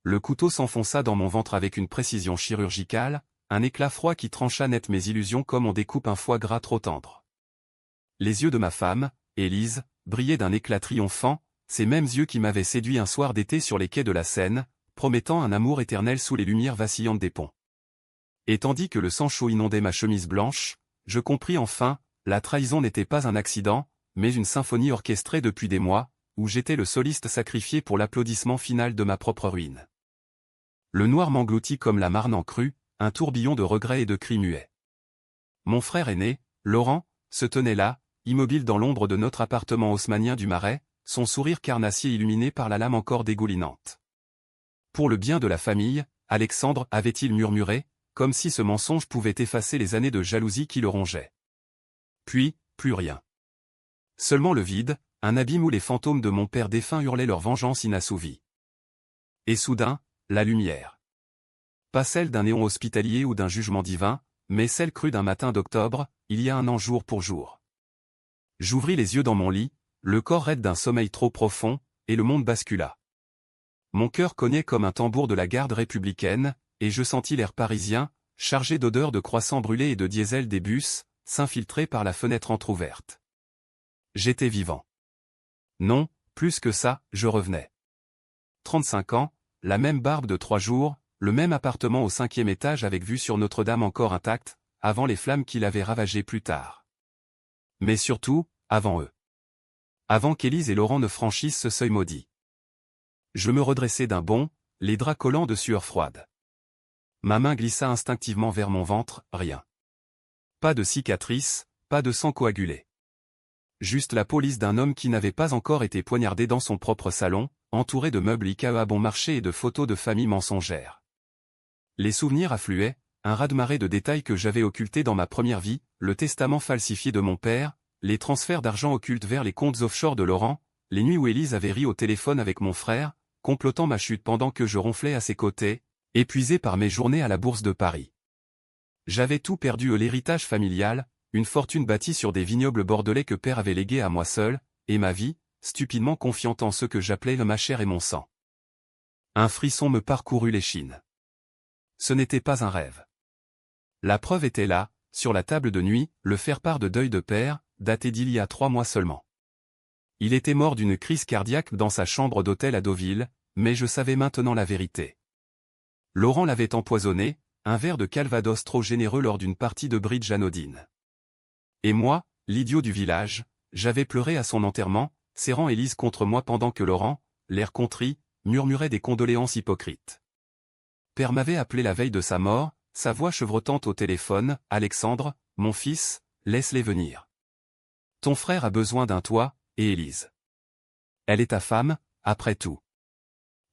le couteau s'enfonça dans mon ventre avec une précision chirurgicale, un éclat froid qui trancha net mes illusions comme on découpe un foie gras trop tendre. Les yeux de ma femme, Élise, brillaient d'un éclat triomphant, ces mêmes yeux qui m'avaient séduit un soir d'été sur les quais de la Seine, promettant un amour éternel sous les lumières vacillantes des ponts. Et tandis que le sang chaud inondait ma chemise blanche, je compris enfin, la trahison n'était pas un accident, mais une symphonie orchestrée depuis des mois, où j'étais le soliste sacrifié pour l'applaudissement final de ma propre ruine. Le noir m'engloutit comme la Marne en crue, un tourbillon de regrets et de cris muets. Mon frère aîné, Laurent, se tenait là, immobile dans l'ombre de notre appartement haussmannien du Marais, son sourire carnassier illuminé par la lame encore dégoulinante. Pour le bien de la famille, Alexandre, avait-il murmuré, comme si ce mensonge pouvait effacer les années de jalousie qui le rongeaient. Puis, plus rien. Seulement le vide, un abîme où les fantômes de mon père défunt hurlaient leur vengeance inassouvie. Et soudain, la lumière. Pas celle d'un néon hospitalier ou d'un jugement divin, mais celle crue d'un matin d'octobre, il y a un an jour pour jour. J'ouvris les yeux dans mon lit, le corps raide d'un sommeil trop profond, et le monde bascula. Mon cœur cognait comme un tambour de la garde républicaine, et je sentis l'air parisien, chargé d'odeurs de croissants brûlés et de diesel des bus, s'infiltrer par la fenêtre entr'ouverte. J'étais vivant. Non, plus que ça, je revenais. 35 ans, la même barbe de 3 jours, le même appartement au 5e étage avec vue sur Notre-Dame encore intacte, avant les flammes qui l'avaient ravagé plus tard. Mais surtout, avant eux. Avant qu'Élise et Laurent ne franchissent ce seuil maudit. Je me redressai d'un bond, les draps collants de sueur froide. Ma main glissa instinctivement vers mon ventre, rien. Pas de cicatrice, pas de sang coagulé. Juste la peau lisse d'un homme qui n'avait pas encore été poignardé dans son propre salon, entouré de meubles Ikea bon marché et de photos de famille mensongères. Les souvenirs affluaient, un raz-de-marée de détails que j'avais occultés dans ma première vie, le testament falsifié de mon père, les transferts d'argent occultes vers les comptes offshore de Laurent, les nuits où Élise avait ri au téléphone avec mon frère, complotant ma chute pendant que je ronflais à ses côtés, épuisé par mes journées à la Bourse de Paris. J'avais tout perdu, l'héritage familial, une fortune bâtie sur des vignobles bordelais que père avait légués à moi seul, et ma vie, stupidement confiante en ce que j'appelais ma chair et mon sang. Un frisson me parcourut l'échine. Ce n'était pas un rêve. La preuve était là, sur la table de nuit, le faire-part de deuil de père, daté d'il y a 3 mois seulement. Il était mort d'une crise cardiaque dans sa chambre d'hôtel à Deauville, mais je savais maintenant la vérité. Laurent l'avait empoisonné, un verre de Calvados trop généreux lors d'une partie de bridge anodine. Et moi, l'idiot du village, j'avais pleuré à son enterrement, serrant Élise contre moi pendant que Laurent, l'air contrit, murmurait des condoléances hypocrites. Père m'avait appelé la veille de sa mort, sa voix chevrotante au téléphone, « Alexandre, mon fils, laisse-les venir. Ton frère a besoin d'un toit, et Élise. Elle est ta femme, après tout.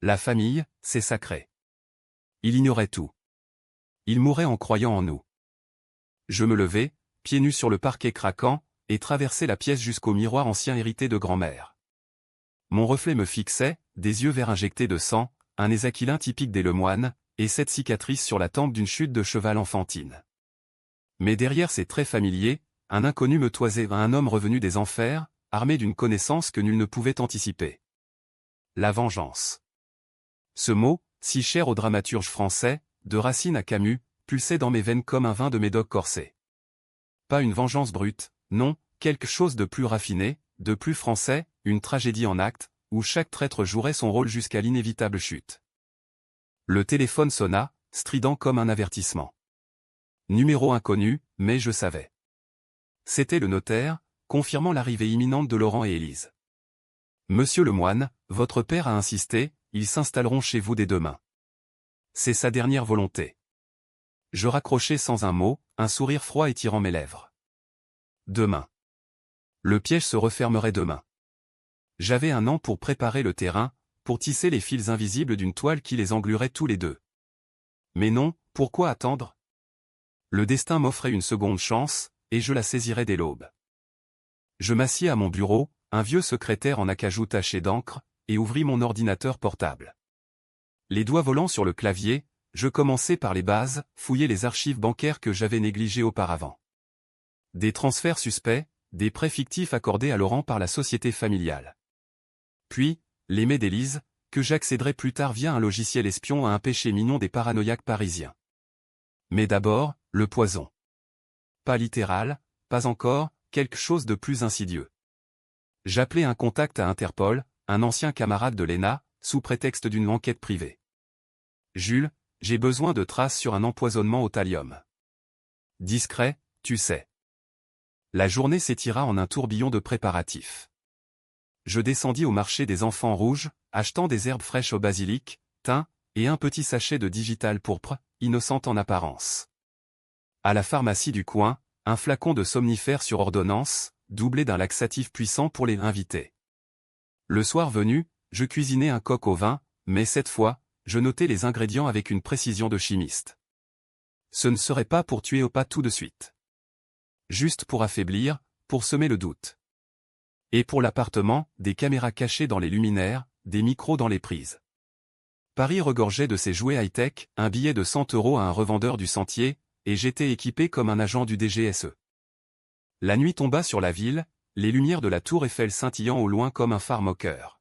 La famille, c'est sacré. » Il ignorait tout. Il mourait en croyant en nous. Je me levai, pieds nus sur le parquet craquant, et traversai la pièce jusqu'au miroir ancien hérité de grand-mère. Mon reflet me fixait, des yeux verts injectés de sang, un nez aquilin typique des Lemoine, et cette cicatrice sur la tempe d'une chute de cheval enfantine. Mais derrière ces traits familiers, un inconnu me toisait, un homme revenu des enfers, armé d'une connaissance que nul ne pouvait anticiper. La vengeance. Ce mot, si cher au dramaturge français, de Racine à Camus, pulsait dans mes veines comme un vin de Médoc corsé. Pas une vengeance brute, non, quelque chose de plus raffiné, de plus français, une tragédie en acte, où chaque traître jouerait son rôle jusqu'à l'inévitable chute. Le téléphone sonna, strident comme un avertissement. Numéro inconnu, mais je savais. C'était le notaire, confirmant l'arrivée imminente de Laurent et Élise. Monsieur Lemoine, votre père a insisté, ils s'installeront chez vous dès demain. C'est sa dernière volonté. Je raccrochai sans un mot, un sourire froid étirant mes lèvres. Demain. Le piège se refermerait demain. J'avais un an pour préparer le terrain, pour tisser les fils invisibles d'une toile qui les engluerait tous les deux. Mais non, pourquoi attendre? Le destin m'offrait une seconde chance, et je la saisirais dès l'aube. Je m'assis à mon bureau, un vieux secrétaire en acajou taché d'encre, et ouvris mon ordinateur portable. Les doigts volant sur le clavier, je commençai par les bases, fouiller les archives bancaires que j'avais négligées auparavant. Des transferts suspects, des prêts fictifs accordés à Laurent par la société familiale. Puis, les mails d'Élise, que j'accéderai plus tard via un logiciel espion à un péché mignon des paranoïaques parisiens. Mais d'abord, le poison. Pas littéral, pas encore, quelque chose de plus insidieux. J'appelais un contact à Interpol, un ancien camarade de l'ENA, sous prétexte d'une enquête privée. Jules, j'ai besoin de traces sur un empoisonnement au thallium. Discret, tu sais. La journée s'étira en un tourbillon de préparatifs. Je descendis au marché des enfants rouges, achetant des herbes fraîches au basilic, thym, et un petit sachet de digital pourpre, innocente en apparence. À la pharmacie du coin, un flacon de somnifère sur ordonnance, doublé d'un laxatif puissant pour les invités. Le soir venu, je cuisinais un coq au vin, mais cette fois, je notais les ingrédients avec une précision de chimiste. Ce ne serait pas pour tuer au pas tout de suite. Juste pour affaiblir, pour semer le doute. Et pour l'appartement, des caméras cachées dans les luminaires, des micros dans les prises. Paris regorgeait de ses jouets high-tech, un billet de 100 € à un revendeur du sentier, et j'étais équipé comme un agent du DGSE. La nuit tomba sur la ville, les lumières de la tour Eiffel scintillant au loin comme un phare moqueur.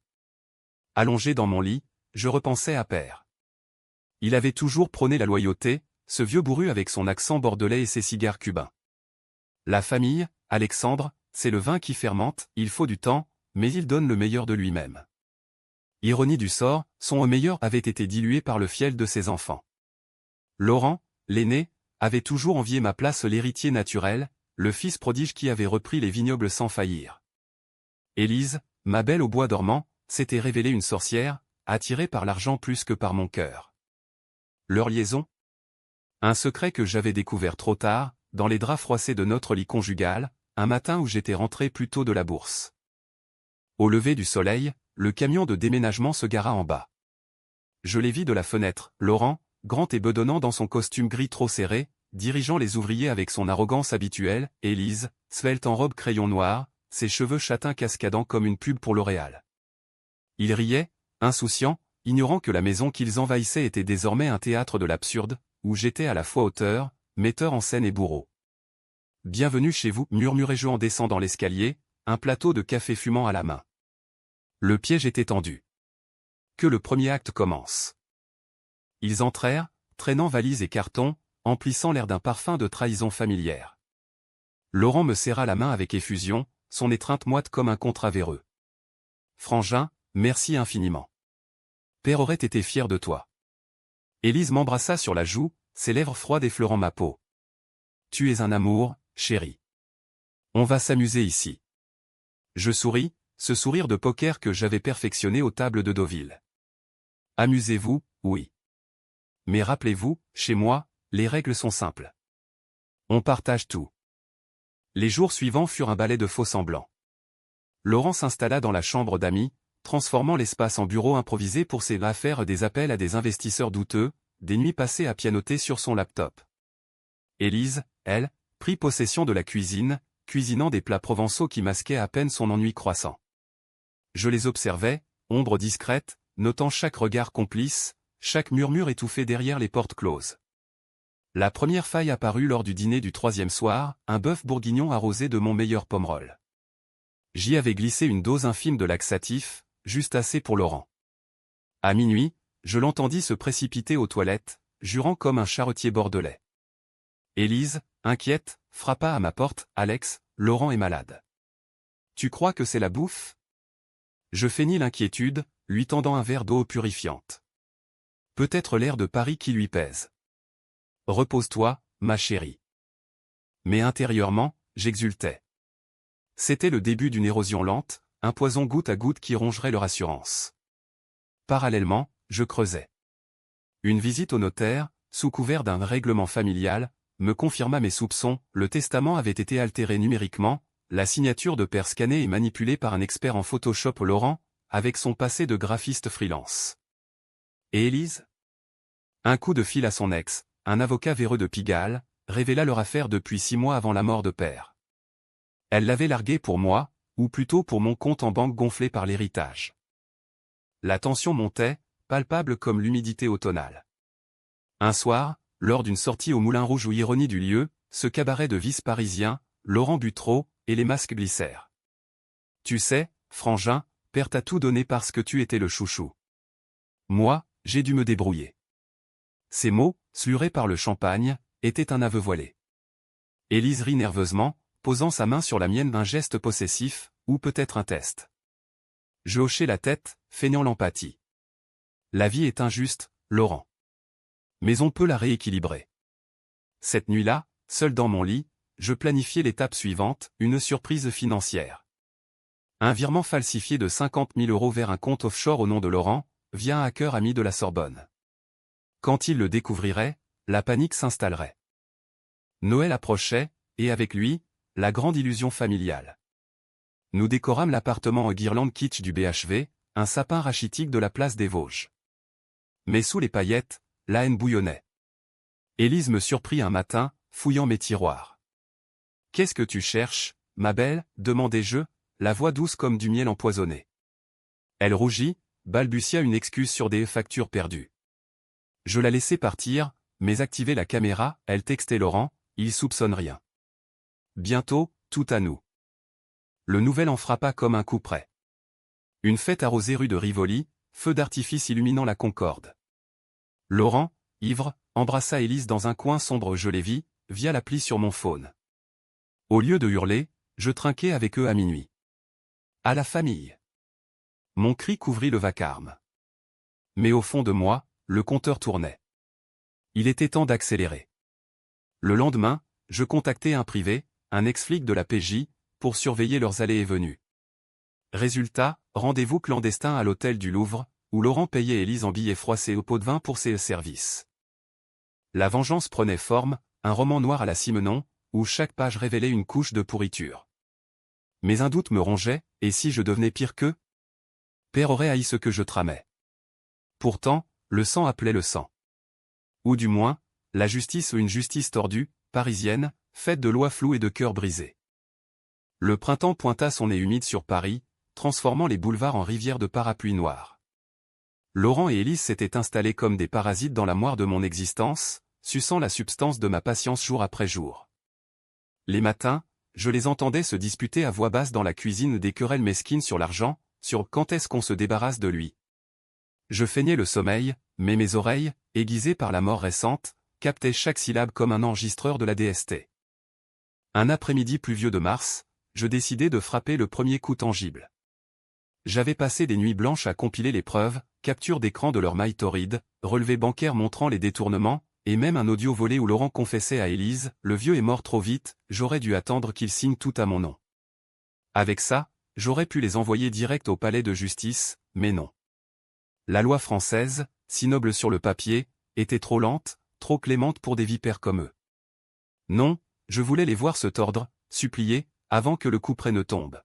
Allongé dans mon lit, je repensais à Père. Il avait toujours prôné la loyauté, ce vieux bourru avec son accent bordelais et ses cigares cubains. La famille, Alexandre, c'est le vin qui fermente, il faut du temps, mais il donne le meilleur de lui-même. Ironie du sort, son meilleur avait été dilué par le fiel de ses enfants. Laurent, l'aîné, avait toujours envié ma place, l'héritier naturel, le fils prodige qui avait repris les vignobles sans faillir. Élise, ma belle au bois dormant, s'était révélée une sorcière, attirée par l'argent plus que par mon cœur. Leur liaison? Un secret que j'avais découvert trop tard, dans les draps froissés de notre lit conjugal, un matin où j'étais rentré plus tôt de la bourse. Au lever du soleil, le camion de déménagement se gara en bas. Je les vis de la fenêtre, Laurent, grand et bedonnant dans son costume gris trop serré, dirigeant les ouvriers avec son arrogance habituelle, Élise, svelte en robe crayon noir, ses cheveux châtains cascadant comme une pub pour L'Oréal. Ils riaient, insouciants, ignorant que la maison qu'ils envahissaient était désormais un théâtre de l'absurde, où j'étais à la fois auteur, metteur en scène et bourreau. « Bienvenue chez vous » murmurai-je en descendant l'escalier, un plateau de café fumant à la main. Le piège était tendu. Que le premier acte commence. Ils entrèrent, traînant valises et cartons, emplissant l'air d'un parfum de trahison familière. Laurent me serra la main avec effusion, son étreinte moite comme un contrat véreux. « Frangin, merci infiniment. Père aurait été fier de toi. » Élise m'embrassa sur la joue, ses lèvres froides effleurant ma peau. « Tu es un amour, chérie. On va s'amuser ici. » Je souris, ce sourire de poker que j'avais perfectionné aux tables de Deauville. « Amusez-vous, oui. Mais rappelez-vous, chez moi, les règles sont simples. On partage tout. » Les jours suivants furent un ballet de faux-semblants. Laurent s'installa dans la chambre d'amis, transformant l'espace en bureau improvisé pour ses affaires, des appels à des investisseurs douteux, des nuits passées à pianoter sur son laptop. Élise, elle, prit possession de la cuisine, cuisinant des plats provençaux qui masquaient à peine son ennui croissant. Je les observais, ombre discrète, notant chaque regard complice, chaque murmure étouffé derrière les portes closes. La première faille apparut lors du dîner du 3e soir, un bœuf bourguignon arrosé de mon meilleur pomerol. J'y avais glissé une dose infime de laxatif, juste assez pour Laurent. À minuit, je l'entendis se précipiter aux toilettes, jurant comme un charretier bordelais. Élise, inquiète, frappa à ma porte. « Alex, Laurent est malade. Tu crois que c'est la bouffe ?» Je feignis l'inquiétude, lui tendant un verre d'eau purifiante. Peut-être l'air de Paris qui lui pèse. « Repose-toi, ma chérie. » Mais intérieurement, j'exultais. C'était le début d'une érosion lente, un poison goutte à goutte qui rongerait leur assurance. Parallèlement, je creusais. Une visite au notaire, sous couvert d'un règlement familial, me confirma mes soupçons. Le testament avait été altéré numériquement, la signature de père scannée et manipulée par un expert en Photoshop. Laurent, avec son passé de graphiste freelance. Et Élise? Un coup de fil à son ex, un avocat véreux de Pigalle, révéla leur affaire depuis 6 mois avant la mort de père. Elle l'avait largué pour moi, ou plutôt pour mon compte en banque gonflé par l'héritage. La tension montait, palpable comme l'humidité automnale. Un soir, lors d'une sortie au Moulin Rouge ou ironie du lieu, ce cabaret de vice parisien, Laurent but trop, et les masques glissèrent. « Tu sais, frangin, père t'a tout donné parce que tu étais le chouchou. Moi, j'ai dû me débrouiller. Ces mots, slurés par le champagne, étaient un aveu voilé. Élise rit nerveusement, posant sa main sur la mienne d'un geste possessif, ou peut-être un test. Je hochai la tête, feignant l'empathie. La vie est injuste, Laurent. Mais on peut la rééquilibrer. Cette nuit-là, seul dans mon lit, je planifiais l'étape suivante, une surprise financière. Un virement falsifié de 50 000 € vers un compte offshore au nom de Laurent, via un hacker ami de la Sorbonne. Quand il le découvrirait, la panique s'installerait. Noël approchait, et avec lui, la grande illusion familiale. Nous décorâmes l'appartement en guirlande kitsch du BHV, un sapin rachitique de la place des Vosges. Mais sous les paillettes, la haine bouillonnait. Élise me surprit un matin, fouillant mes tiroirs. « Qu'est-ce que tu cherches, ma belle ?» demandai-je, la voix douce comme du miel empoisonné. Elle rougit, balbutia une excuse sur des factures perdues. Je la laissai partir, mais activer la caméra, elle textait Laurent, il soupçonne rien. Bientôt, tout à nous. Le nouvel an frappa comme un coup près. Une fête arrosée rue de Rivoli, feu d'artifice illuminant la Concorde. Laurent, ivre, embrassa Élise dans un coin sombre. Je les vis, via l'appli sur mon phone. Au lieu de hurler, je trinquai avec eux à minuit. À la famille. Mon cri couvrit le vacarme. Mais au fond de moi, le compteur tournait. Il était temps d'accélérer. Le lendemain, je contactai un privé, un ex-flic de la PJ, pour surveiller leurs allées et venues. Résultat, rendez-vous clandestin à l'hôtel du Louvre, où Laurent payait Élise en billets froissés au pot de vin pour ses services. La vengeance prenait forme, un roman noir à la Simenon, où chaque page révélait une couche de pourriture. Mais un doute me rongeait, et si je devenais pire qu'eux ? Père aurait haï ce que je tramais. Pourtant, le sang appelait le sang. Ou du moins, la justice ou une justice tordue, parisienne, faite de lois floues et de cœurs brisés. Le printemps pointa son nez humide sur Paris, transformant les boulevards en rivières de parapluies noirs. Laurent et Élise s'étaient installés comme des parasites dans la moire de mon existence, suçant la substance de ma patience jour après jour. Les matins, je les entendais se disputer à voix basse dans la cuisine des querelles mesquines sur l'argent, sur quand est-ce qu'on se débarrasse de lui. Je feignais le sommeil, mais mes oreilles, aiguisées par la mort récente, captaient chaque syllabe comme un enregistreur de la DST. Un après-midi pluvieux de mars, je décidai de frapper le premier coup tangible. J'avais passé des nuits blanches à compiler les preuves, capture d'écran de leur maille torride, relevés bancaires montrant les détournements, et même un audio volé où Laurent confessait à Élise, le vieux est mort trop vite, j'aurais dû attendre qu'il signe tout à mon nom. Avec ça, j'aurais pu les envoyer direct au palais de justice, mais non. La loi française, si noble sur le papier, était trop lente, trop clémente pour des vipères comme eux. Non, je voulais les voir se tordre, supplier, avant que le couperet ne tombe.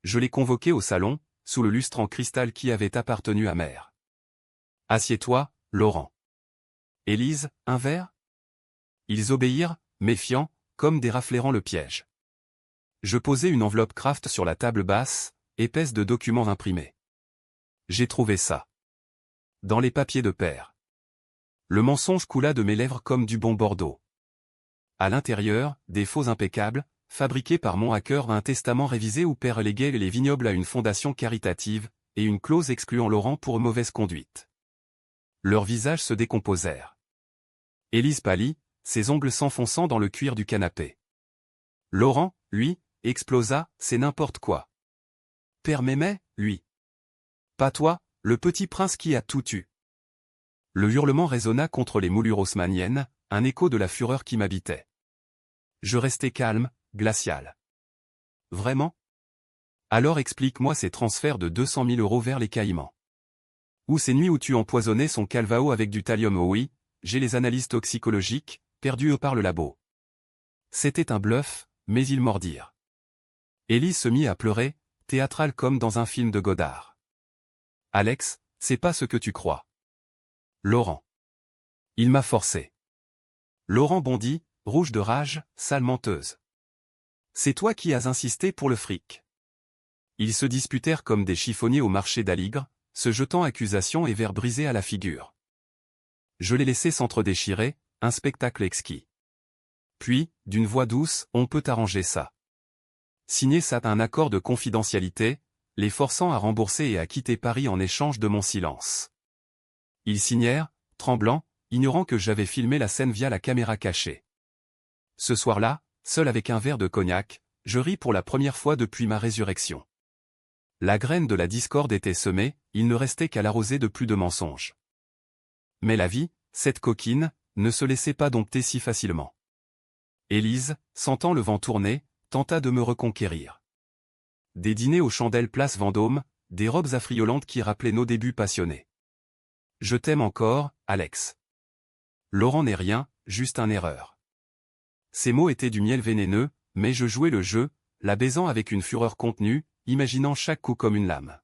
Je les convoquai au salon, sous le lustre en cristal qui avait appartenu à mère. « Assieds-toi, Laurent. » « Élise, un verre ?» Ils obéirent, méfiants, comme déraflairant le piège. Je posai une enveloppe Kraft sur la table basse, épaisse de documents imprimés. J'ai trouvé ça. Dans les papiers de père. Le mensonge coula de mes lèvres comme du bon Bordeaux. À l'intérieur, des faux impeccables, fabriqués par mon hacker, un testament révisé où père léguait les vignobles à une fondation caritative, et une clause excluant Laurent pour mauvaise conduite. Leurs visages se décomposèrent. Élise pâlit, ses ongles s'enfonçant dans le cuir du canapé. Laurent, lui, explosa, c'est n'importe quoi. Père m'aimait, lui. Pas toi, le petit prince qui a tout tu. Le hurlement résonna contre les moulures haussmanniennes, un écho de la fureur qui m'habitait. Je restai calme, glacial. Vraiment ? Alors explique-moi ces transferts de 200 000 € vers les Caïmans. Ou ces nuits où tu empoisonnais son calvao avec du thallium. Oh oui, j'ai les analyses toxicologiques, perdues par le labo. C'était un bluff, mais ils mordirent. Élise se mit à pleurer, théâtrale comme dans un film de Godard. Alex, c'est pas ce que tu crois. Laurent. Il m'a forcé. Laurent bondit, rouge de rage, sale menteuse. C'est toi qui as insisté pour le fric. Ils se disputèrent comme des chiffonniers au marché d'Aligre, se jetant accusations et verres brisés à la figure. Je les laissai s'entre-déchirer, un spectacle exquis. Puis, d'une voix douce, on peut arranger ça. Signer ça un accord de confidentialité, les forçant à rembourser et à quitter Paris en échange de mon silence. Ils signèrent, tremblants, ignorant que j'avais filmé la scène via la caméra cachée. Ce soir-là, seul avec un verre de cognac, je ris pour la première fois depuis ma résurrection. La graine de la discorde était semée, il ne restait qu'à l'arroser de plus de mensonges. Mais la vie, cette coquine, ne se laissait pas dompter si facilement. Élise, sentant le vent tourner, tenta de me reconquérir. Des dîners aux chandelles place Vendôme, des robes affriolantes qui rappelaient nos débuts passionnés. Je t'aime encore, Alex. Laurent n'est rien, juste une erreur. Ces mots étaient du miel vénéneux, mais je jouais le jeu, la baisant avec une fureur contenue, imaginant chaque coup comme une lame.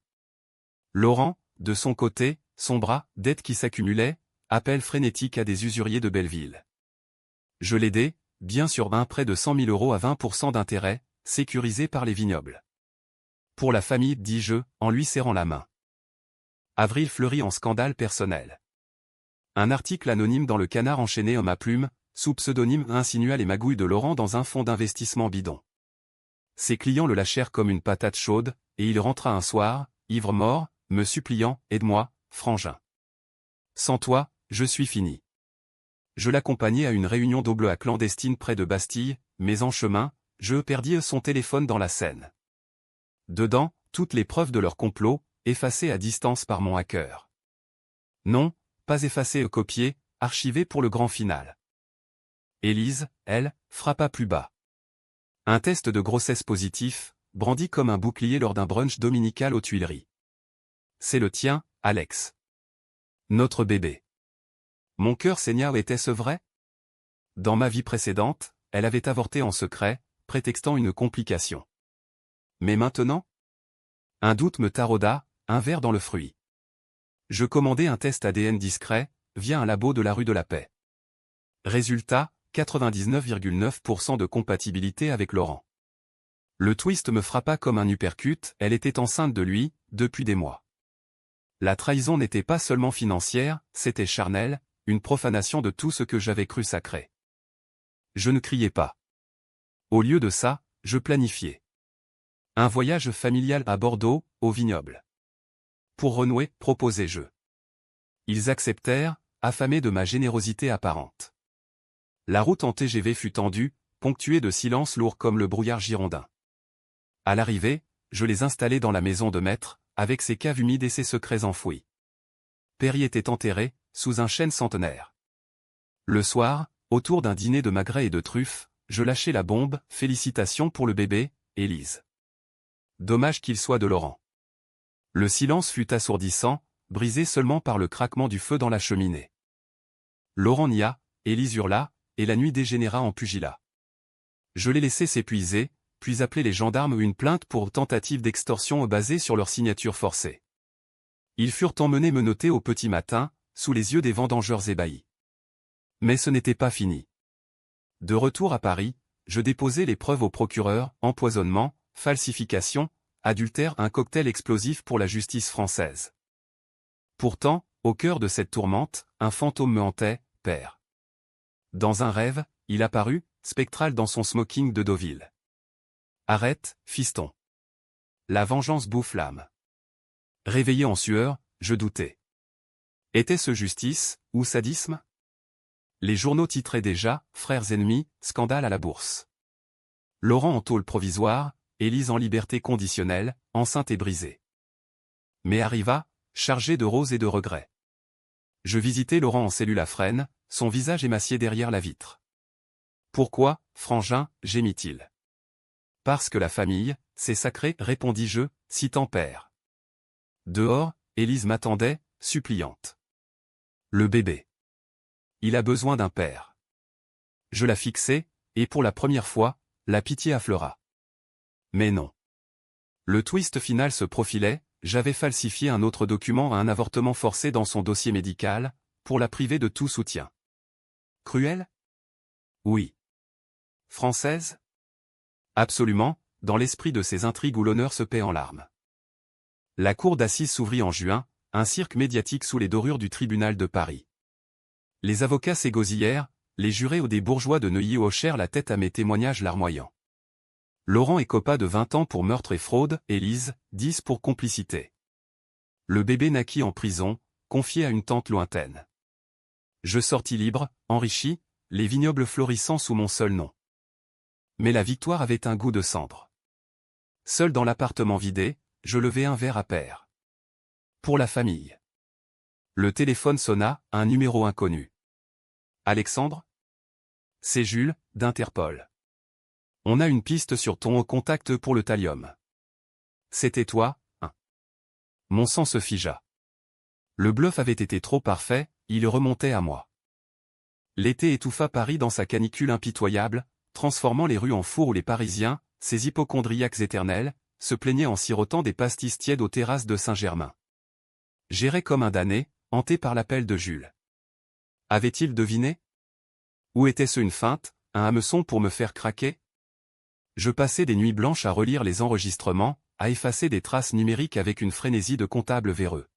Laurent, de son côté, son bras, dettes qui s'accumulaient, appel frénétique à des usuriers de Belleville. Je l'aidais, bien sûr près de 100 000 € à 20% d'intérêt, sécurisé par les vignobles. Pour la famille, dis-je, en lui serrant la main. Avril fleurit en scandale personnel. Un article anonyme dans le Canard enchaîné homme à plume, sous pseudonyme insinua les magouilles de Laurent dans un fonds d'investissement bidon. Ses clients le lâchèrent comme une patate chaude, et il rentra un soir, ivre mort, me suppliant « Aide-moi, frangin. Sans toi, je suis fini. » Je l'accompagnai à une réunion d'Oblois clandestine près de Bastille, mais en chemin, je perdis son téléphone dans la Seine. Dedans, toutes les preuves de leur complot, effacées à distance par mon hacker. Non, pas effacées copiées, archivées pour le grand final. Élise, elle, frappa plus bas. Un test de grossesse positif, brandi comme un bouclier lors d'un brunch dominical aux Tuileries. C'est le tien, Alex. Notre bébé. Mon cœur saigna, était-ce vrai? Dans ma vie précédente, elle avait avorté en secret, prétextant une complication. Mais maintenant? Un doute me tarauda, un ver dans le fruit. Je commandai un test ADN discret, via un labo de la rue de la Paix. Résultat, 99,9% de compatibilité avec Laurent. Le twist me frappa comme un uppercut, elle était enceinte de lui, depuis des mois. La trahison n'était pas seulement financière, c'était charnel, une profanation de tout ce que j'avais cru sacré. Je ne criais pas. Au lieu de ça, je planifiais. Un voyage familial à Bordeaux, au vignoble. Pour renouer, proposai-je. Ils acceptèrent, affamés de ma générosité apparente. La route en TGV fut tendue, ponctuée de silences lourds comme le brouillard girondin. À l'arrivée, je les installai dans la maison de maître, avec ses caves humides et ses secrets enfouis. Perry était enterré, sous un chêne centenaire. Le soir, autour d'un dîner de magrets et de truffes, je lâchai la bombe, félicitations pour le bébé, Élise. Dommage qu'il soit de Laurent. Le silence fut assourdissant, brisé seulement par le craquement du feu dans la cheminée. Laurent nia, Élise hurla, et la nuit dégénéra en pugilat. Je les laissai s'épuiser, puis appeler les gendarmes ou une plainte pour tentative d'extorsion basée sur leur signature forcée. Ils furent emmenés menottés au petit matin, sous les yeux des vendangeurs ébahis. Mais ce n'était pas fini. De retour à Paris, je déposai les preuves au procureur, empoisonnement, falsification, adultère, un cocktail explosif pour la justice française. Pourtant, au cœur de cette tourmente, un fantôme me hantait, père. Dans un rêve, il apparut, spectral dans son smoking de Deauville. Arrête, fiston. La vengeance bouffe l'âme. Réveillé en sueur, je doutais. Était-ce justice, ou sadisme? Les journaux titraient déjà, frères ennemis, scandale à la bourse. Laurent en tôle provisoire, Élise en liberté conditionnelle, enceinte et brisée. Mais arriva, chargé de roses et de regrets. Je visitai Laurent en cellule à Fresnes, son visage émacié derrière la vitre. Pourquoi, frangin, gémit-il. Parce que la famille, c'est sacré, répondis-je, si tant père. Dehors, Élise m'attendait, suppliante. Le bébé. Il a besoin d'un père. Je la fixai, et pour la première fois, la pitié affleura. Mais non. Le twist final se profilait, j'avais falsifié un autre document à un avortement forcé dans son dossier médical, pour la priver de tout soutien. Cruel? Oui. Française? Absolument, dans l'esprit de ces intrigues où l'honneur se paie en larmes. La cour d'assises s'ouvrit en juin, un cirque médiatique sous les dorures du tribunal de Paris. Les avocats s'égosillèrent, les jurés ou des bourgeois de Neuilly hochèrent la tête à mes témoignages larmoyants. Laurent écopa de 20 ans pour meurtre et fraude, Élise, 10 pour complicité. Le bébé naquit en prison, confié à une tante lointaine. Je sortis libre, enrichi, les vignobles florissant sous mon seul nom. Mais la victoire avait un goût de cendre. Seul dans l'appartement vidé, je levai un verre à pair. Pour la famille. Le téléphone sonna, un numéro inconnu. Alexandre? C'est Jules, d'Interpol. On a une piste sur ton contact pour le thallium. C'était toi, hein? Mon sang se figea. Le bluff avait été trop parfait, il remontait à moi. L'été étouffa Paris dans sa canicule impitoyable, transformant les rues en four où les Parisiens, ces hypocondriaques éternels, se plaignaient en sirotant des pastis tièdes aux terrasses de Saint-Germain. J'errais comme un damné, hanté par l'appel de Jules. Avait-il deviné? Ou était-ce une feinte, un hameçon pour me faire craquer? Je passais des nuits blanches à relire les enregistrements, à effacer des traces numériques avec une frénésie de comptable véreux.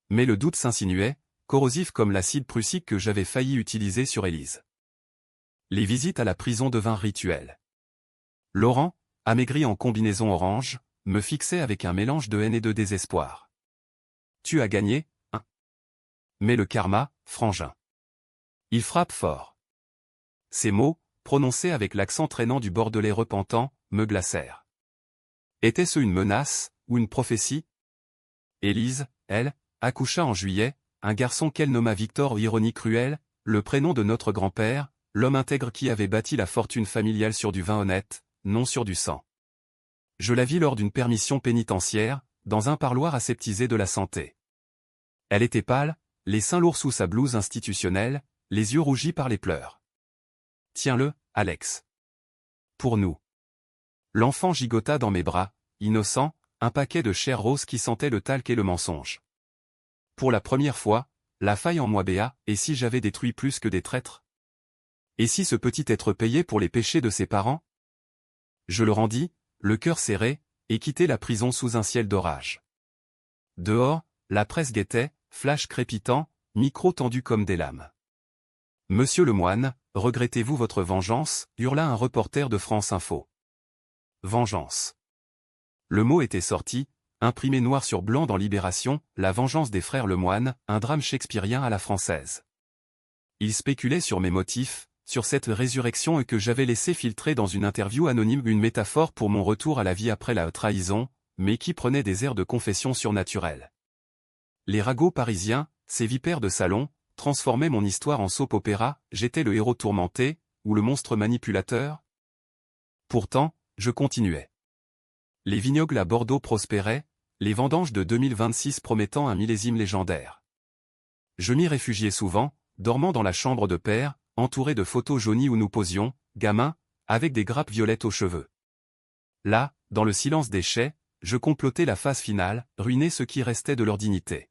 Mais le doute s'insinuait, corrosif comme l'acide prussique que j'avais failli utiliser sur Élise. Les visites à la prison devinrent rituelles. Laurent, amaigri en combinaison orange, me fixait avec un mélange de haine et de désespoir. Tu as gagné, hein? Mais le karma, frangin. Il frappe fort. Ces mots, prononcés avec l'accent traînant du Bordelais repentant, me glacèrent. Était-ce une menace, ou une prophétie? Élise, elle, accoucha en juillet, un garçon qu'elle nomma Victor, ironie cruelle, le prénom de notre grand-père, l'homme intègre qui avait bâti la fortune familiale sur du vin honnête, non sur du sang. Je la vis lors d'une permission pénitentiaire, dans un parloir aseptisé de la santé. Elle était pâle, les seins lourds sous sa blouse institutionnelle, les yeux rougis par les pleurs. Tiens-le, Alex. Pour nous. L'enfant gigota dans mes bras, innocent, un paquet de chair rose qui sentait le talc et le mensonge. Pour la première fois, la faille en moi béat, et si j'avais détruit plus que des traîtres? Et si ce petit être payait pour les péchés de ses parents? Je le rendis, le cœur serré, et quittai la prison sous un ciel d'orage. Dehors, la presse guettait, flash crépitant, micro tendu comme des lames. Monsieur Lemoine, regrettez-vous votre vengeance? Hurla un reporter de France Info. Vengeance. Le mot était sorti, imprimé noir sur blanc dans Libération, la vengeance des frères Lemoine, un drame shakespearien à la française. Il spéculait sur mes motifs, sur cette résurrection et que j'avais laissé filtrer dans une interview anonyme une métaphore pour mon retour à la vie après la trahison, mais qui prenait des airs de confession surnaturelle. Les ragots parisiens, ces vipères de salon, transformaient mon histoire en soap-opéra, j'étais le héros tourmenté, ou le monstre manipulateur? Pourtant, je continuais. Les vignobles à Bordeaux prospéraient, les vendanges de 2026 promettant un millésime légendaire. Je m'y réfugiais souvent, dormant dans la chambre de père, entouré de photos jaunies où nous posions, gamins, avec des grappes violettes aux cheveux. Là, dans le silence des chais, je complotais la phase finale, ruiner ce qui restait de leur dignité.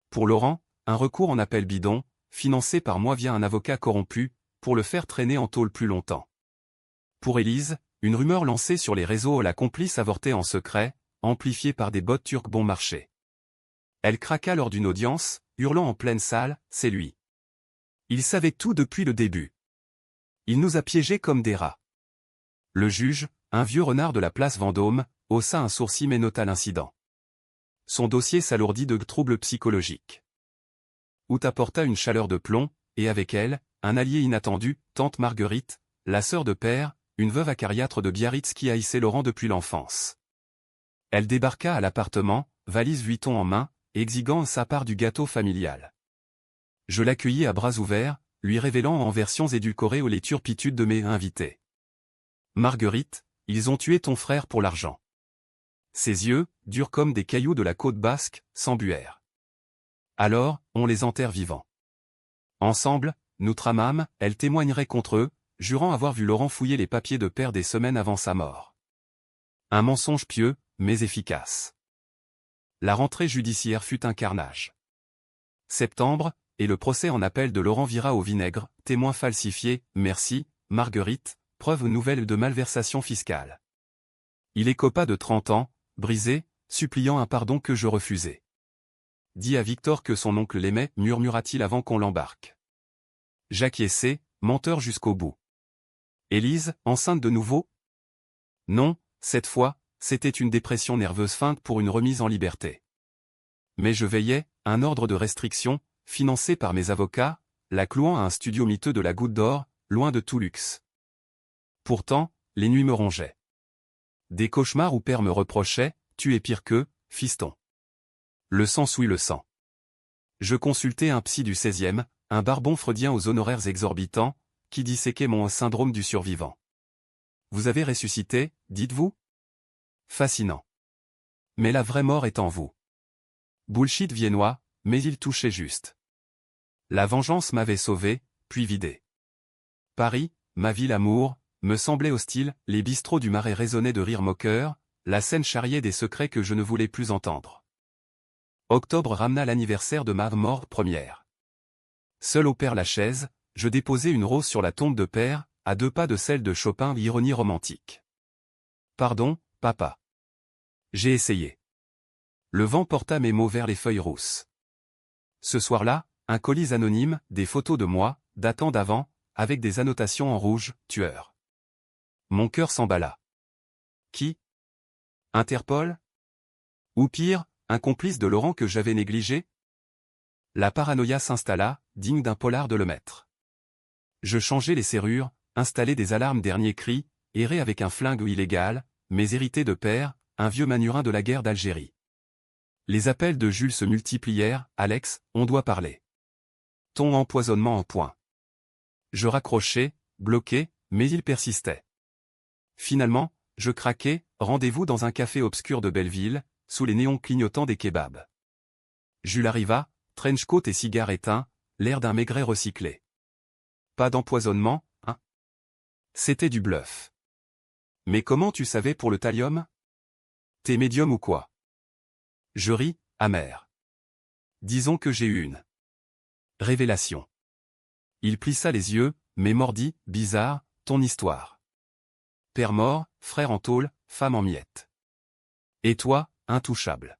Pour Laurent, un recours en appel bidon, financé par moi via un avocat corrompu, pour le faire traîner en tôle plus longtemps. Pour Élise, une rumeur lancée sur les réseaux la complice avortait en secret, amplifiée par des bottes turques bon marché. Elle craqua lors d'une audience, hurlant en pleine salle, c'est lui. Il savait tout depuis le début. Il nous a piégés comme des rats. Le juge, un vieux renard de la place Vendôme, haussa un sourcil mais nota l'incident. Son dossier s'alourdit de troubles psychologiques. Out apporta une chaleur de plomb, et avec elle, un allié inattendu, tante Marguerite, la sœur de père, une veuve acariâtre de Biarritz qui haïssait Laurent depuis l'enfance. Elle débarqua à l'appartement, valise Vuitton en main, exiguant sa part du gâteau familial. Je l'accueillis à bras ouverts, lui révélant en versions édulcorées les turpitudes de mes invités. Marguerite, ils ont tué ton frère pour l'argent. Ses yeux, durs comme des cailloux de la côte basque, s'embuèrent. Alors, on les enterre vivants. Ensemble, nous tramâmes, elle témoignerait contre eux, jurant avoir vu Laurent fouiller les papiers de père des semaines avant sa mort. Un mensonge pieux, mais efficace. La rentrée judiciaire fut un carnage. Septembre, et le procès en appel de Laurent vira au vinaigre, témoin falsifié, merci, Marguerite, preuve nouvelle de malversation fiscale. Il écopa de 30 ans, brisé, suppliant un pardon que je refusai. Dis à Victor que son oncle l'aimait, murmura-t-il avant qu'on l'embarque. J'acquiesçai, menteur jusqu'au bout. Élise, enceinte de nouveau? Non, cette fois, c'était une dépression nerveuse feinte pour une remise en liberté. Mais je veillais, un ordre de restriction, financé par mes avocats, la clouant à un studio miteux de la Goutte d'Or, loin de tout luxe. Pourtant, les nuits me rongeaient. Des cauchemars où père me reprochait, tu es pire qu'eux, fiston. Le sang souille le sang. Je consultais un psy du 16e, un barbon freudien aux honoraires exorbitants, qui disséquait mon syndrome du survivant. Vous avez ressuscité, dites-vous? Fascinant. Mais la vraie mort est en vous. Bullshit viennois, mais il touchait juste. La vengeance m'avait sauvé, puis vidé. Paris, ma ville amour, me semblait hostile, les bistrots du Marais résonnaient de rires moqueurs, la scène charriait des secrets que je ne voulais plus entendre. Octobre ramena l'anniversaire de ma mort première. Seul au Père-Lachaise, je déposai une rose sur la tombe de père, à 2 pas de celle de Chopin, l'ironie romantique. Pardon, papa. J'ai essayé. Le vent porta mes mots vers les feuilles rousses. Ce soir-là, un colis anonyme, des photos de moi, datant d'avant, avec des annotations en rouge, tueur. Mon cœur s'emballa. Qui? Interpol? Ou pire, un complice de Laurent que j'avais négligé? La paranoïa s'installa, digne d'un polar de Lemaître. Je changeai les serrures, installai des alarmes dernier cri, errai avec un flingue illégal, mais hérité de père, un vieux manurin de la guerre d'Algérie. Les appels de Jules se multiplièrent, Alex, on doit parler. Ton empoisonnement en point. Je raccrochai, bloqué, mais il persistait. Finalement, je craquai, rendez-vous dans un café obscur de Belleville, sous les néons clignotants des kebabs. Jules arriva, trench-coat et cigare éteint, l'air d'un maigret recyclé. Pas d'empoisonnement, hein? C'était du bluff. Mais comment tu savais pour le thallium? T'es médium ou quoi? Je ris, amer. Disons que j'ai eu une révélation. Il plissa les yeux, mais mordit, bizarre, ton histoire. Père mort, frère en tôle, femme en miettes. Et toi, intouchable.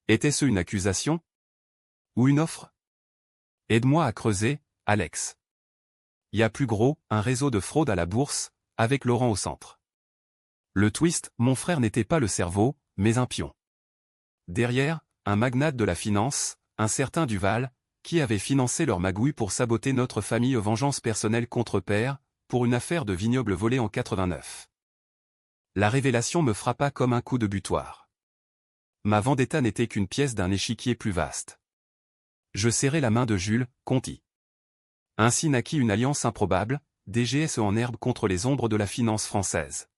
Était-ce une accusation? Ou une offre? Aide-moi à creuser, Alex. Y a plus gros, un réseau de fraude à la bourse, avec Laurent au centre. Le twist, mon frère n'était pas le cerveau, mais un pion. Derrière, un magnate de la finance, un certain Duval, qui avait financé leur magouille pour saboter notre famille aux vengeances personnelles contre père, pour une affaire de vignoble volé en 89. La révélation me frappa comme un coup de butoir. Ma vendetta n'était qu'une pièce d'un échiquier plus vaste. Je serrai la main de Jules, Conti. Ainsi naquit une alliance improbable, DGS en herbe contre les ombres de la finance française.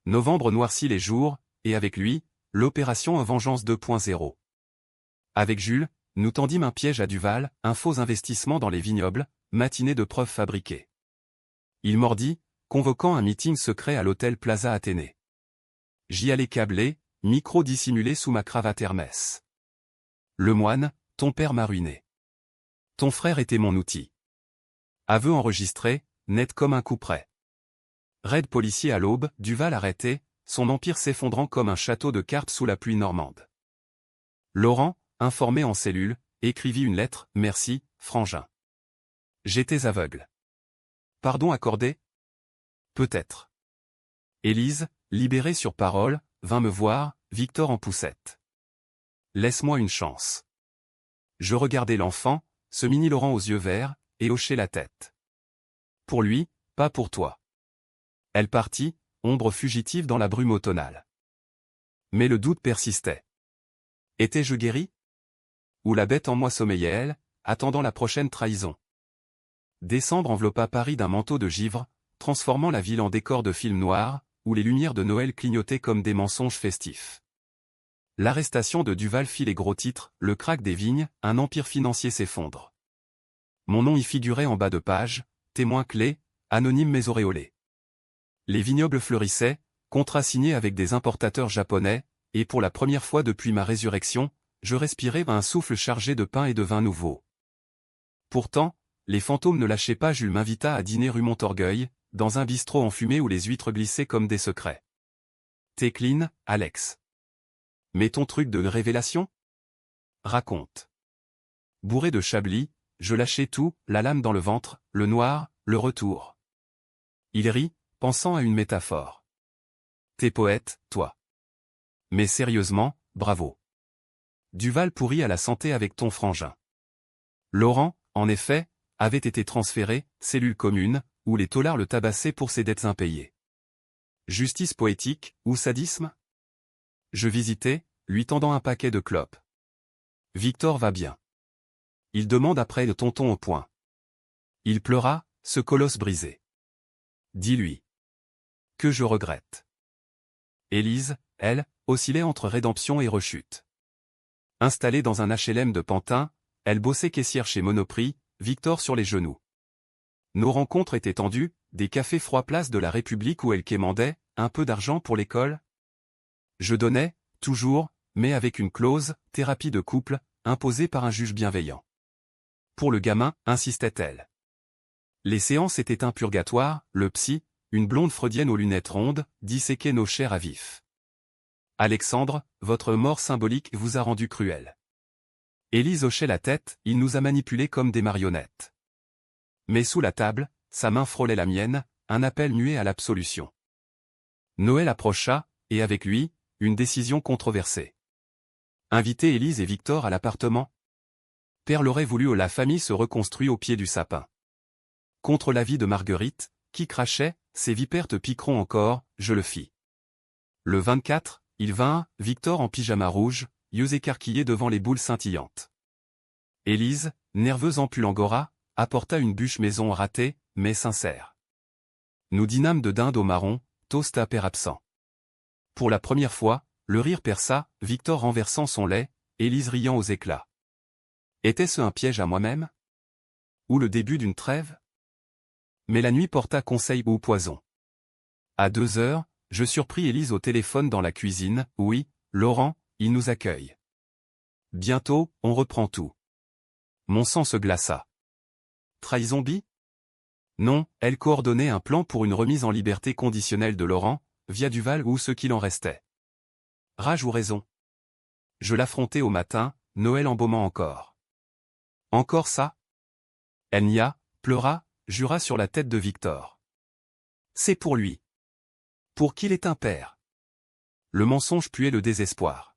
Novembre noircit les jours, et avec lui, l'opération Vengeance 2.0. Avec Jules, nous tendîmes un piège à Duval, un faux investissement dans les vignobles, matinée de preuves fabriquées. Il mordit, convoquant un meeting secret à l'hôtel Plaza Athénée. J'y allais câblé, micro dissimulé sous ma cravate Hermès. Le moine, ton père m'a ruiné. Ton frère était mon outil. Aveu enregistré, net comme un coup près. Raid policier à l'aube, Duval arrêté, son empire s'effondrant comme un château de cartes sous la pluie normande. Laurent, informé en cellule, écrivit une lettre, merci, frangin. J'étais aveugle. Pardon accordé? Peut-être. Élise, libérée sur parole, vint me voir, Victor en poussette. Laisse-moi une chance. Je regardai l'enfant, ce mini Laurent aux yeux verts, et hochai la tête. Pour lui, pas pour toi. Elle partit, ombre fugitive dans la brume automnale. Mais le doute persistait. Étais-je guéri? Ou la bête en moi sommeillait-elle, attendant la prochaine trahison? Décembre enveloppa Paris d'un manteau de givre, transformant la ville en décor de film noir, où les lumières de Noël clignotaient comme des mensonges festifs. L'arrestation de Duval fit les gros titres, le krach des vignes, un empire financier s'effondre. Mon nom y figurait en bas de page, témoin clé, anonyme mais auréolé. Les vignobles fleurissaient, contrats signés avec des importateurs japonais, et pour la première fois depuis ma résurrection, je respirais un souffle chargé de pain et de vin nouveau. Pourtant, les fantômes ne lâchaient pas. Jules m'invita à dîner rue Montorgueil, dans un bistrot enfumé où les huîtres glissaient comme des secrets. T'es clean, Alex. Mais ton truc de révélation? Raconte. Bourré de chablis, je lâchai tout, la lame dans le ventre, le noir, le retour. Il rit, pensant à une métaphore. T'es poète, toi. Mais sérieusement, bravo. Duval pourrit à la santé avec ton frangin. Laurent, en effet, avait été transféré, cellule commune, où les taulards le tabassaient pour ses dettes impayées. Justice poétique, ou sadisme? Je visitais, lui tendant un paquet de clopes. Victor va bien. Il demande après le tonton au point. Il pleura, ce colosse brisé. Dis-lui. Que je regrette. Élise, elle, oscillait entre rédemption et rechute. Installée dans un HLM de Pantin, elle bossait caissière chez Monoprix, Victor sur les genoux. Nos rencontres étaient tendues, des cafés froids place de la République où elle quémandait, un peu d'argent pour l'école. Je donnais, toujours, mais avec une clause, thérapie de couple, imposée par un juge bienveillant. Pour le gamin, insistait-elle. Les séances étaient un purgatoire, le psy, une blonde freudienne aux lunettes rondes, disséquait nos chairs à vif. Alexandre, votre mort symbolique vous a rendu cruel. Élise hochait la tête, il nous a manipulés comme des marionnettes. Mais sous la table, sa main frôlait la mienne, un appel muet à l'absolution. Noël approcha, et avec lui, une décision controversée. Inviter Élise et Victor à l'appartement? Père l'aurait voulu, la famille se reconstruit au pied du sapin. Contre l'avis de Marguerite, qui crachait, ces vipères te piqueront encore, je le fis. Le 24, il vint, Victor en pyjama rouge, yeux écarquillés devant les boules scintillantes. Élise, nerveuse en pull angora, apporta une bûche maison ratée, mais sincère. Nous dînâmes de dinde au marron, toast à père absent. Pour la première fois, le rire perça, Victor renversant son lait, Élise riant aux éclats. Était-ce un piège à moi-même? Ou le début d'une trêve? Mais la nuit porta conseil ou poison. À 2 heures, je surpris Élise au téléphone dans la cuisine, oui, Laurent, il nous accueille. Bientôt, on reprend tout. Mon sang se glaça. Trahison bi? Non, elle coordonnait un plan pour une remise en liberté conditionnelle de Laurent, via Duval ou ce qu'il en restait. Rage ou raison? Je l'affrontai au matin, Noël embaumant encore. Encore ça? Elle nia, pleura, jura sur la tête de Victor. C'est pour lui. Pour qu'il est un père. Le mensonge puait le désespoir.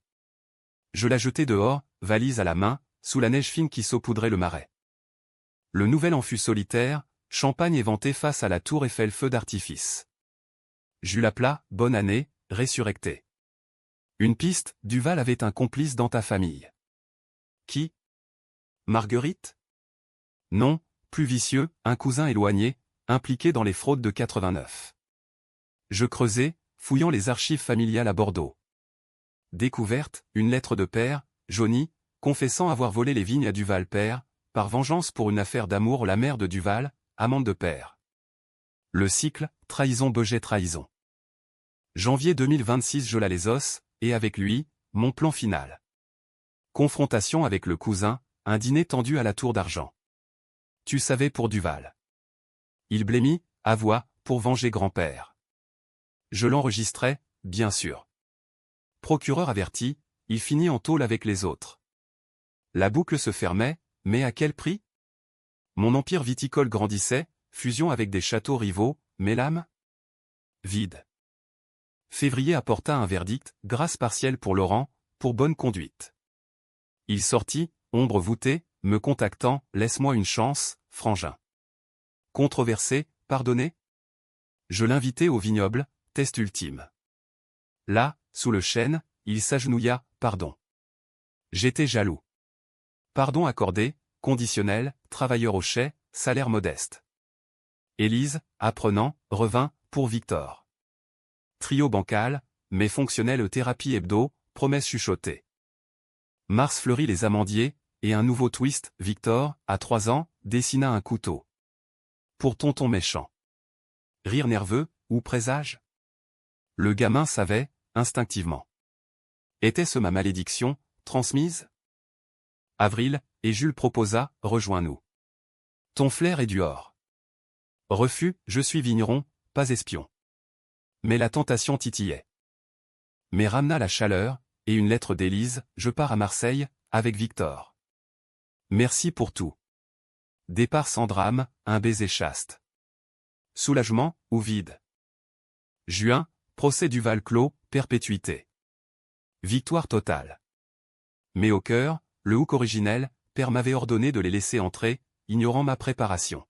Je la jetai dehors, valise à la main, sous la neige fine qui saupoudrait le marais. Le nouvel an fut solitaire, champagne éventé face à la tour Eiffel, feu d'artifice. J'eus l'appela, bonne année, résurrecté. Une piste, Duval avait un complice dans ta famille. Qui? Marguerite? Non, plus vicieux, un cousin éloigné, impliqué dans les fraudes de 89. Je creusai, fouillant les archives familiales à Bordeaux. Découverte, une lettre de père, Johnny, confessant avoir volé les vignes à Duval père, par vengeance pour une affaire d'amour la mère de Duval, amante de père. Le cycle, trahison Beuget trahison. Janvier 2026 je la les os, et avec lui, mon plan final. Confrontation avec le cousin, un dîner tendu à la tour d'argent. Tu savais pour Duval. Il blêmit, avoua, pour venger grand-père. Je l'enregistrai, bien sûr. Procureur averti, il finit en tôle avec les autres. La boucle se fermait, mais à quel prix? Mon empire viticole grandissait, fusion avec des châteaux rivaux, mais l'âme? Vide. Février apporta un verdict, grâce partielle pour Laurent, pour bonne conduite. Il sortit, ombre voûtée, me contactant, laisse-moi une chance, frangin. Controversé, pardonné? Je l'invitai au vignoble, test ultime. Là, sous le chêne, il s'agenouilla, pardon. J'étais jaloux. Pardon accordé, conditionnel, travailleur au chai, salaire modeste. Élise, apprenant, revint, pour Victor. Trio bancal, mais fonctionnel thérapie hebdo, promesse chuchotée. Mars fleurit les amandiers, et un nouveau twist, Victor, à 3 ans, dessina un couteau. Pour tonton méchant. Rire nerveux, ou présage? Le gamin savait, instinctivement. Était-ce ma malédiction, transmise? Avril, et Jules proposa, rejoins-nous. Ton flair est du or. Refus, je suis vigneron, pas espion. Mais la tentation titillait. Mais ramena la chaleur, et une lettre d'Élise, je pars à Marseille, avec Victor. Merci pour tout. Départ sans drame, un baiser chaste. Soulagement, ou vide? Juin, procès Duval clos, perpétuité. Victoire totale. Mais au cœur, le hook originel, père m'avait ordonné de les laisser entrer, ignorant ma préparation.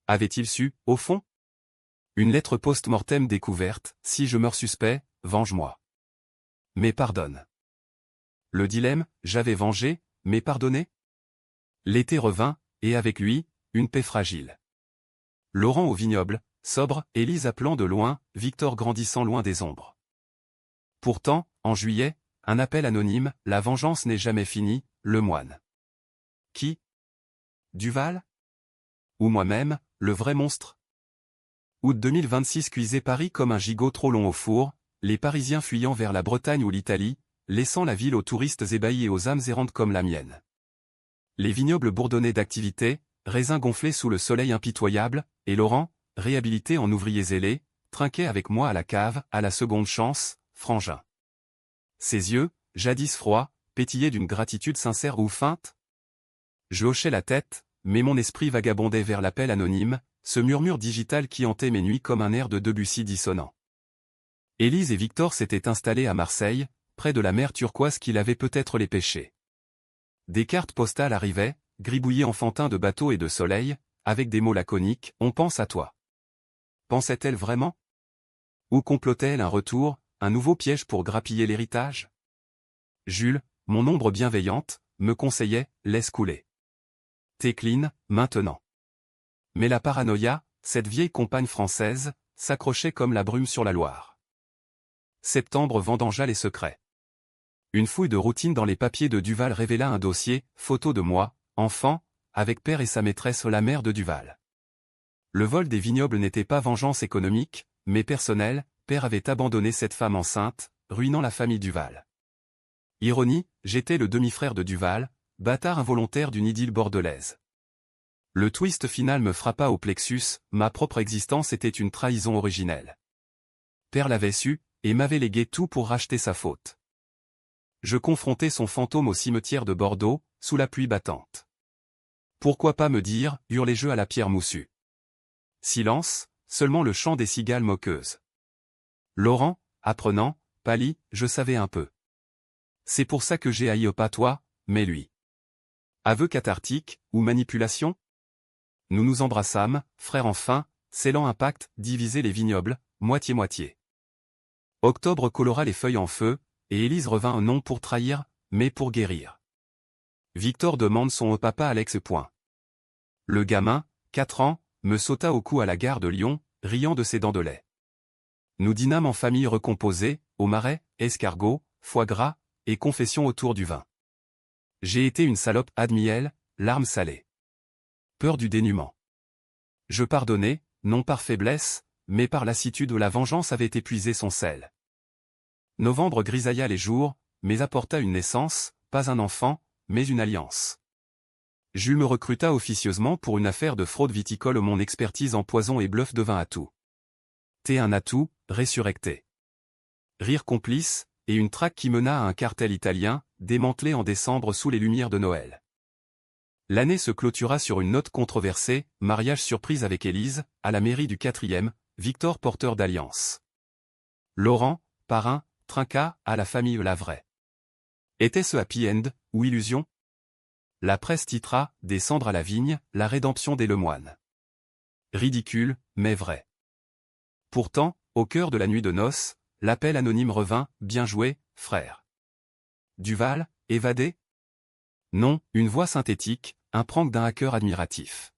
Avait-il su, au fond? Une lettre post-mortem découverte, si je meurs suspect, venge-moi. Mais pardonne. Le dilemme, j'avais vengé, mais pardonné? L'été revint, et avec lui, une paix fragile. Laurent au vignoble, sobre, Élise appelant de loin, Victor grandissant loin des ombres. Pourtant, en juillet, un appel anonyme, la vengeance n'est jamais finie, le moine. Qui? Duval? Ou moi-même, le vrai monstre? Août 2026 cuisait Paris comme un gigot trop long au four, les Parisiens fuyant vers la Bretagne ou l'Italie, laissant la ville aux touristes ébahis et aux âmes errantes comme la mienne. Les vignobles bourdonnaient d'activité, raisins gonflés sous le soleil impitoyable, et Laurent, réhabilité en ouvrier zélé, trinquait avec moi à la cave, à la seconde chance, frangin. Ses yeux, jadis froids, pétillaient d'une gratitude sincère ou feinte. Je hochais la tête, mais mon esprit vagabondait vers l'appel anonyme, ce murmure digital qui hantait mes nuits comme un air de Debussy dissonant. Élise et Victor s'étaient installés à Marseille, près de la mer turquoise qui lavait peut-être les péchés. Des cartes postales arrivaient, gribouillées enfantin de bateaux et de soleil, avec des mots laconiques, « On pense à toi ». Pensait-elle vraiment? Ou complotait-elle un retour, un nouveau piège pour grappiller l'héritage? Jules, mon ombre bienveillante, me conseillait, laisse couler. Técline, maintenant. Mais la paranoïa, cette vieille compagne française, s'accrochait comme la brume sur la Loire. Septembre vendangea les secrets. Une fouille de routine dans les papiers de Duval révéla un dossier, photo de moi, enfant, avec père et sa maîtresse la mère de Duval. Le vol des vignobles n'était pas vengeance économique, mais personnelle, père avait abandonné cette femme enceinte, ruinant la famille Duval. Ironie, j'étais le demi-frère de Duval, bâtard involontaire d'une idylle bordelaise. Le twist final me frappa au plexus, ma propre existence était une trahison originelle. Père l'avait su, et m'avait légué tout pour racheter sa faute. Je confrontais son fantôme au cimetière de Bordeaux, sous la pluie battante. Pourquoi pas me dire, hurlai-je à la pierre moussue. Silence, seulement le chant des cigales moqueuses. Laurent, apprenant, pâlit, je savais un peu. C'est pour ça que j'ai haï pas toi, mais lui. Aveu cathartique, ou manipulation? Nous nous embrassâmes, frères enfin, scellant un pacte, diviser les vignobles, moitié-moitié. Octobre colora les feuilles en feu, et Élise revint non pour trahir, mais pour guérir. Victor demande son papa Alex. Le gamin, 4 ans, me sauta au cou à la gare de Lyon, riant de ses dents de lait. Nous dînâmes en famille recomposée, au marais, escargots, foie gras, et confession autour du vin. J'ai été une salope admielle, larmes salées. Peur du dénuement. Je pardonnais, non par faiblesse, mais par lassitude où la vengeance avait épuisé son sel. Novembre grisailla les jours, mais apporta une naissance, pas un enfant, mais une alliance. Jules me recruta officieusement pour une affaire de fraude viticole où mon expertise en poison et bluff devint atout. T'es un atout, résurrecté. Rire complice, et une traque qui mena à un cartel italien, démantelé en décembre sous les lumières de Noël. L'année se clôtura sur une note controversée, mariage surprise avec Élise, à la mairie du 4e, Victor porteur d'alliance. Laurent, parrain, trinqua, à la famille Lavray. Était-ce happy end, ou illusion? La presse titra, des cendres à la vigne, la rédemption des Lemoines. Ridicule, mais vrai. Pourtant, au cœur de la nuit de noces, l'appel anonyme revint, bien joué, frère. Duval, évadé? Non, une voix synthétique, un prank d'un hacker admiratif.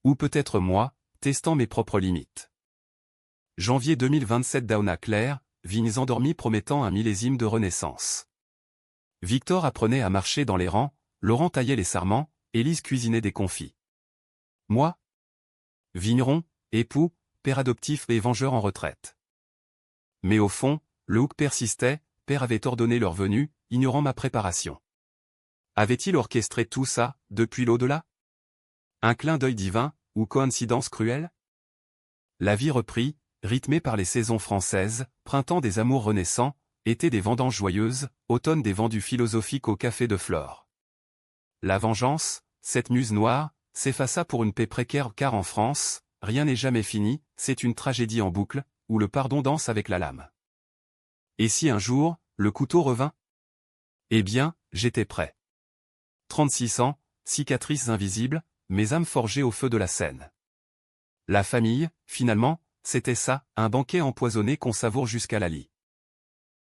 Ou peut-être moi, testant mes propres limites. Janvier 2027 Dauna Claire, vignes endormies promettant un millésime de renaissance. Victor apprenait à marcher dans les rangs, Laurent taillait les sarments, Élise cuisinait des confits. Moi? Vigneron, époux, père adoptif et vengeur en retraite. Mais au fond, le hook persistait, père avait ordonné leur venue, ignorant ma préparation. Avait-il orchestré tout ça, depuis l'au-delà? Un clin d'œil divin, ou coïncidence cruelle? La vie reprit, rythmée par les saisons françaises, printemps des amours renaissants, été des vendanges joyeuses, automne des vendus philosophiques au café de Flore. La vengeance, cette muse noire, s'effaça pour une paix précaire car en France, rien n'est jamais fini, c'est une tragédie en boucle, où le pardon danse avec la lame. Et si un jour, le couteau revint? Eh bien, j'étais prêt. 36 ans, cicatrices invisibles, mes âmes forgées au feu de la scène. La famille, finalement, c'était ça, un banquet empoisonné qu'on savoure jusqu'à la lie.